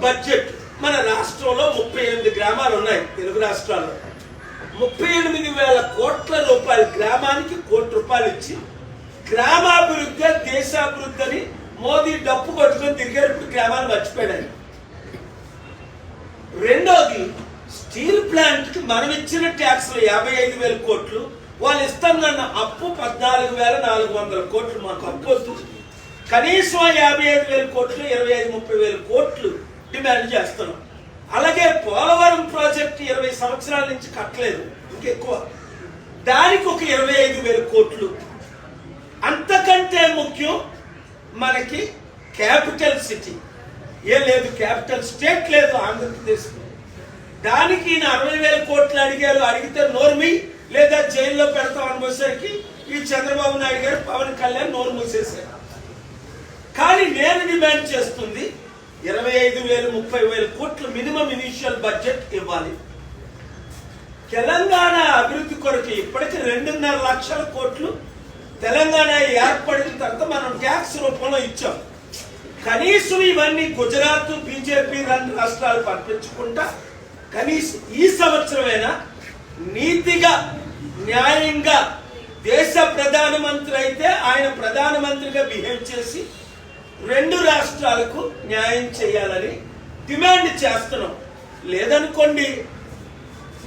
Budget మన రాష్ట్రంలో 38 గ్రామాలు ఉన్నాయి తెలుగు రాష్ట్రాల్లో. 38,000 కోట్ల రూపాయలు గ్రామానికి ₹1 ఇచ్చి గ్రామాభివృద్ధి దేశాభివృద్ధి అని మోదీ డప్పు కొట్టుకొని తిరిగారు. ఇప్పుడు గ్రామాలు మర్చిపోయాడు. రెండోది, స్టీల్ ప్లాంట్ కి మనం ఇచ్చిన ట్యాక్స్లు 55,000 కోట్లు, వాళ్ళు ఇస్తున్న అప్పు 14,400 కోట్లు. మాకు అప్పు వస్తుంది, కనీసం 55,000 కోట్లు 25-30,000 కోట్లు డిమాండ్ చేస్తున్నాం. అలాగే పోలవరం ప్రాజెక్టు 20 సంవత్సరాల నుంచి కట్టలేదు, ఇంకెక్కువ, దానికి ఒక 25,000 కోట్లు. అంతకంటే ముఖ్యం మనకి క్యాపిటల్ సిటీ లేదు, క్యాపిటల్ స్టేట్ లేదు ఆంధ్రప్రదేశ్. దానికి 60,000 కోట్లు అడిగారు. అడిగితే నోర్మి లేదా జైల్లో పెడతాం అనుకోసరికి ఈ చంద్రబాబు నాయుడు గారు పవన్ కళ్యాణ్ నోరు మూసేశారు. కానీ నేను డిమాండ్ చేస్తుంది 25,000-30,000 కోట్లు మినిమం ఇనిషియల్ బడ్జెట్ ఇవ్వాలి. తెలంగాణ అభివృద్ధి కొరకు ఇప్పటికీ 2.5 లక్షల కోట్లు తెలంగాణ ఏర్పడిన తర్వాత మనం ట్యాక్స్ రూపంలో ఇచ్చాం. కనీసం ఇవన్నీ గుజరాత్ బీజేపీ రాష్ట్రాలు పంపించుకుంటా కనీసం ఈ సంవత్సరమైనా నీతిగా న్యాయంగా దేశ ప్రధానమంత్రి అయితే ఆయన ప్రధానమంత్రిగా బిహేవ్ చేసి 2 రాష్ట్రాలకు న్యాయం చేయాలని డిమాండ్ చేస్తున్నాం. లేదనుకోండి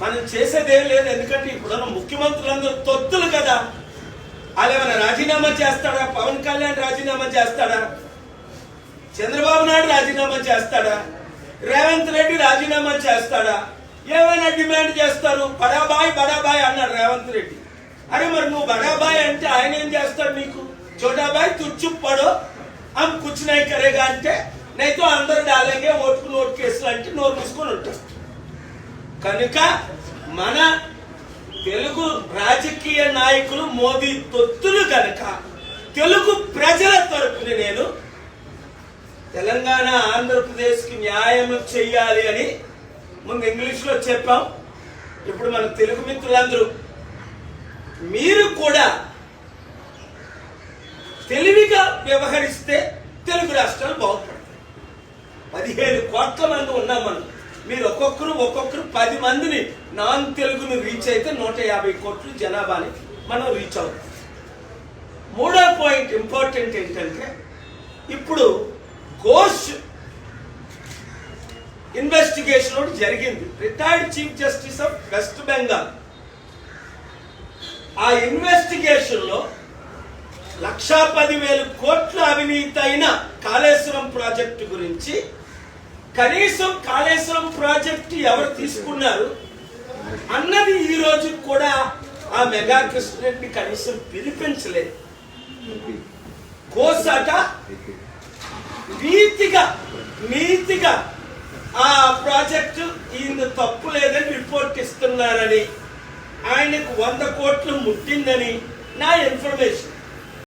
మనం చేసేదేం లేదు. ఎందుకంటే ఇప్పుడున్న ముఖ్యమంత్రులందరూ తొత్తులు కదా. వాళ్ళేమైనా రాజీనామా చేస్తాడా? పవన్ కళ్యాణ్ రాజీనామా చేస్తాడా? చంద్రబాబు నాయుడు రాజీనామా చేస్తాడా? రేవంత్ రెడ్డి రాజీనామా చేస్తాడా? ఏమైనా డిమాండ్ చేస్తారు. బడాబాయ్ అన్నాడు రేవంత్ రెడ్డి. అరే మరి నువ్వు బడాబాయ్ అంటే ఆయన ఏం చేస్తాడు? నీకు చోటాబాయ్ తుచ్చు పడో हम कुछ नहीं करेगा అంటే नहीं तो अंदर डालेंगे ఓట్ కు నోట్ కేసులు అంటే నోరు మూసుకొని ఉంటారు. కనుక మన తెలుగు రాజకీయ నాయకులు మోదీ తొత్తులు కనుక తెలుగు ప్రజల తరపున నేను తెలంగాణ ఆంధ్రప్రదేశ్ కి న్యాయం చేయాలి అని ముందు ఇంగ్లీష్ లో చెప్పాం. ఇప్పుడు మన తెలుగు మిత్రులందరూ మీరు కూడా తెలివిగా వ్యవహరిస్తే తెలుగు రాష్ట్రాలు బాగుపడతాయి. 15 కోట్ల మంది ఉన్నాం మనం. మీరు ఒక్కొక్కరు 10 మందిని నాన్ తెలుగును రీచ్ అయితే 150 కోట్లు జనాభాని మనం రీచ్ అవుతాం. మూడో పాయింట్ ఇంపార్టెంట్ ఏంటంటే ఇప్పుడు ఘోష్ ఇన్వెస్టిగేషన్ ఒకటి జరిగింది. Retired chief justice of west Bengal. ఆ ఇన్వెస్టిగేషన్ లో 1,10,000 కోట్ల అవినీతి అయిన కాళేశ్వరం ప్రాజెక్టు గురించి కనీసం కాళేశ్వరం ప్రాజెక్టు ఎవరు తీసుకున్నారు అన్నది ఈ రోజు కూడా ఆ మెగా కృష్ణరెడ్డి కనీసం పిలిపించలేదు. కోసట నీతిగా ఆ ప్రాజెక్టు ఈయన తప్పు లేదని రిపోర్ట్ ఇస్తున్నారని, ఆయనకు 100 కోట్లు ముట్టిందని నా ఇన్ఫర్మేషన్.